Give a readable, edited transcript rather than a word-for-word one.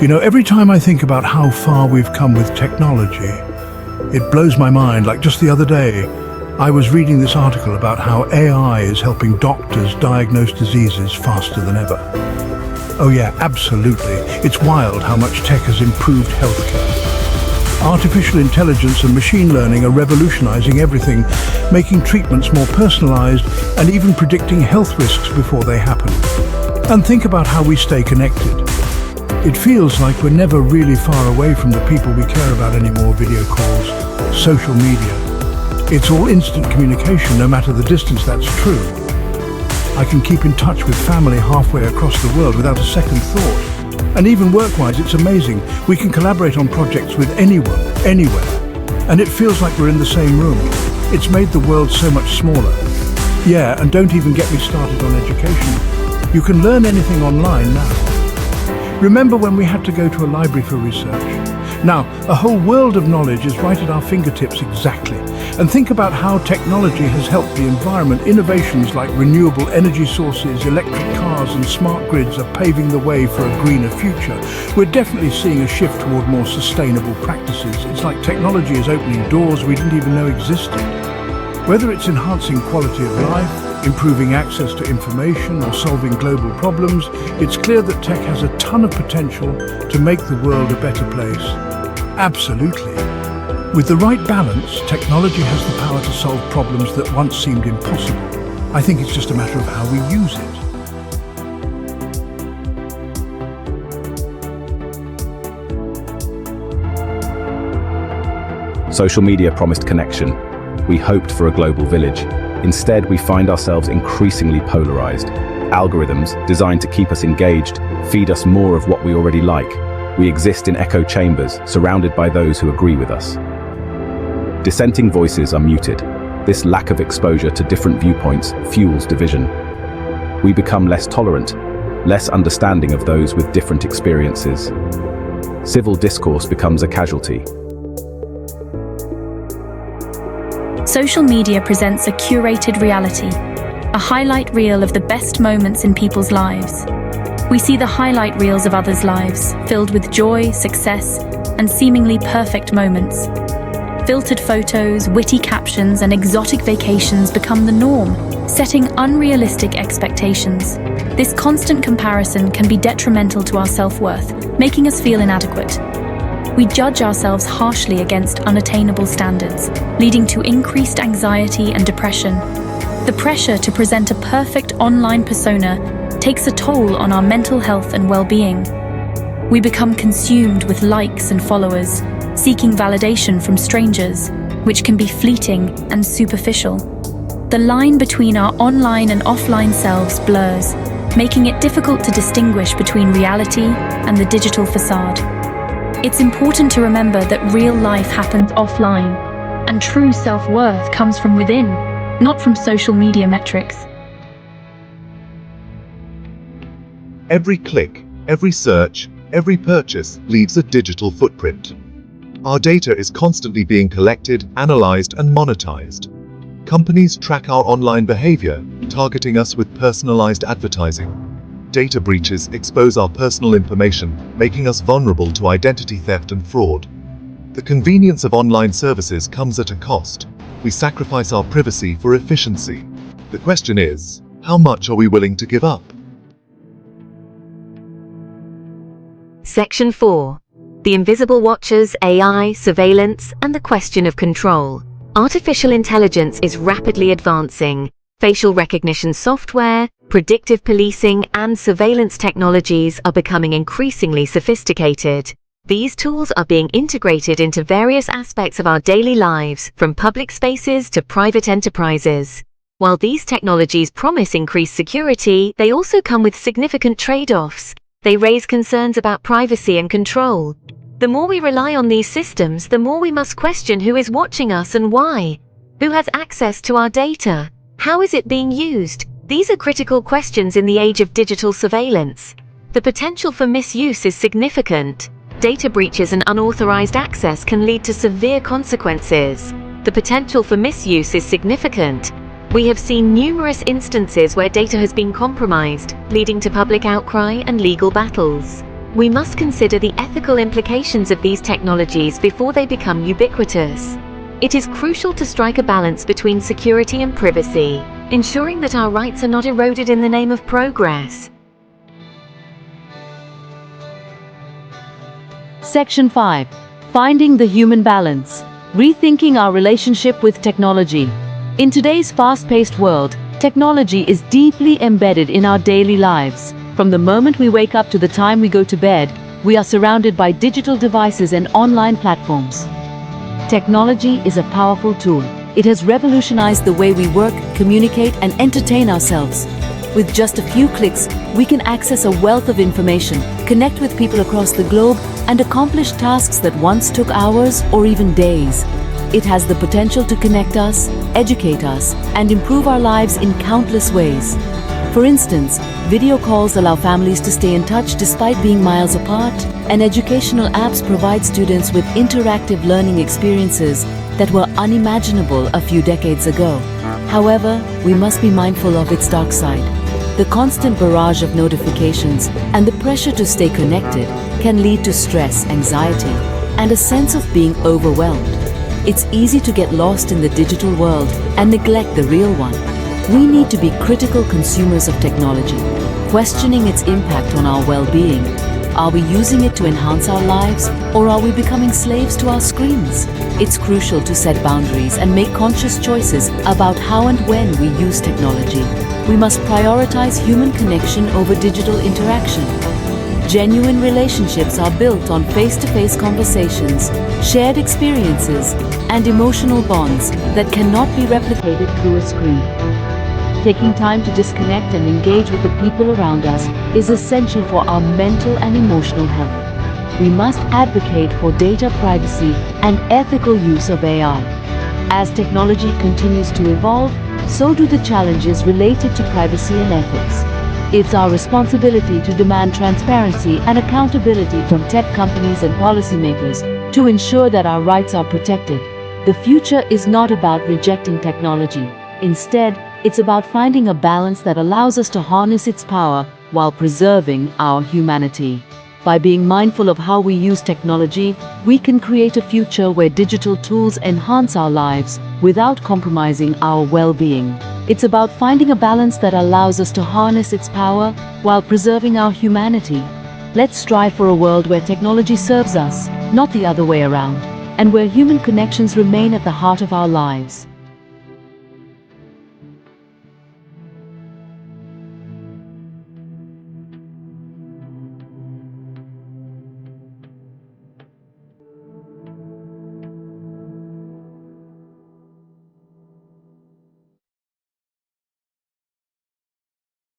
You know, every time I think about how far we've come with technology, it blows my mind. Like just the other day, I was reading this article about how AI is helping doctors diagnose diseases faster than ever. Oh yeah, absolutely. It's wild how much tech has improved healthcare. Artificial intelligence and machine learning are revolutionizing everything, making treatments more personalized and even predicting health risks before they happen. And think about how we stay connected. It feels like we're never really far away from the people we care about anymore. Video calls, social media. It's all instant communication, no matter the distance. That's true. I can keep in touch with family halfway across the world without a second thought. And even work-wise, it's amazing. We can collaborate on projects with anyone, anywhere. And it feels like we're in the same room. It's made the world so much smaller. Yeah, and don't even get me started on education. You can learn anything online now. Remember when we had to go to a library for research? Now, a whole world of knowledge is right at our fingertips exactly. And think about how technology has helped the environment. Innovations like renewable energy sources, electric cars and smart grids are paving the way for a greener future. We're definitely seeing a shift toward more sustainable practices. It's like technology is opening doors we didn't even know existed. Whether it's enhancing quality of life, improving access to information, or solving global problems, it's clear that tech has a ton of potential to make the world a better place. Absolutely. With the right balance, technology has the power to solve problems that once seemed impossible. I think it's just a matter of how we use it. Social media promised connection. We hoped for a global village. Instead, we find ourselves increasingly polarized. Algorithms, designed to keep us engaged, feed us more of what we already like. We exist in echo chambers, surrounded by those who agree with us. Dissenting voices are muted. This lack of exposure to different viewpoints fuels division. We become less tolerant, less understanding of those with different experiences. Civil discourse becomes a casualty. Social media presents a curated reality, a highlight reel of the best moments in people's lives. We see the highlight reels of others' lives, filled with joy, success, and seemingly perfect moments. Filtered photos, witty captions, and exotic vacations become the norm, setting unrealistic expectations. This constant comparison can be detrimental to our self-worth, making us feel inadequate. We judge ourselves harshly against unattainable standards, leading to increased anxiety and depression. The pressure to present a perfect online persona takes a toll on our mental health and well-being. We become consumed with likes and followers, seeking validation from strangers, which can be fleeting and superficial. The line between our online and offline selves blurs, making it difficult to distinguish between reality and the digital facade. It's important to remember that real life happens offline, and true self-worth comes from within, not from social media metrics. Every click, every search, every purchase leaves a digital footprint. Our data is constantly being collected, analyzed, and monetized. Companies track our online behavior, targeting us with personalized advertising. Data breaches expose our personal information, making us vulnerable to identity theft and fraud. The convenience of online services comes at a cost. We sacrifice our privacy for efficiency. The question is, how much are we willing to give up? Section 4. The Invisible Watchers, AI, Surveillance, and the Question of Control. Artificial intelligence is rapidly advancing. Facial recognition software, predictive policing, and surveillance technologies are becoming increasingly sophisticated. These tools are being integrated into various aspects of our daily lives, from public spaces to private enterprises. While these technologies promise increased security, they also come with significant trade-offs. They raise concerns about privacy and control. The more we rely on these systems, the more we must question who is watching us and why. Who has access to our data? How is it being used? These are critical questions in the age of digital surveillance. The potential for misuse is significant. Data breaches and unauthorized access can lead to severe consequences. The potential for misuse is significant. We have seen numerous instances where data has been compromised, leading to public outcry and legal battles. We must consider the ethical implications of these technologies before they become ubiquitous. It is crucial to strike a balance between security and privacy, ensuring that our rights are not eroded in the name of progress. Section 5. Finding the human balance. Rethinking our relationship with technology. In today's fast-paced world, technology is deeply embedded in our daily lives. From the moment we wake up to the time we go to bed, we are surrounded by digital devices and online platforms. Technology is a powerful tool. It has revolutionized the way we work, communicate, and entertain ourselves. With just a few clicks, we can access a wealth of information, connect with people across the globe, and accomplish tasks that once took hours or even days. It has the potential to connect us, educate us, and improve our lives in countless ways. For instance, video calls allow families to stay in touch despite being miles apart, and educational apps provide students with interactive learning experiences that were unimaginable a few decades ago. However, we must be mindful of its dark side. The constant barrage of notifications and the pressure to stay connected can lead to stress, anxiety, and a sense of being overwhelmed. It's easy to get lost in the digital world and neglect the real one. We need to be critical consumers of technology, questioning its impact on our well-being. Are we using it to enhance our lives, or are we becoming slaves to our screens? It's crucial to set boundaries and make conscious choices about how and when we use technology. We must prioritize human connection over digital interaction. Genuine relationships are built on face-to-face conversations, shared experiences, and emotional bonds that cannot be replicated through a screen. Taking time to disconnect and engage with the people around us is essential for our mental and emotional health. We must advocate for data privacy and ethical use of AI. As technology continues to evolve, so do the challenges related to privacy and ethics. It's our responsibility to demand transparency and accountability from tech companies and policymakers to ensure that our rights are protected. The future is not about rejecting technology. Instead, it's about finding a balance that allows us to harness its power while preserving our humanity. By being mindful of how we use technology, we can create a future where digital tools enhance our lives without compromising our well-being. It's about finding a balance that allows us to harness its power while preserving our humanity. Let's strive for a world where technology serves us, not the other way around, and where human connections remain at the heart of our lives.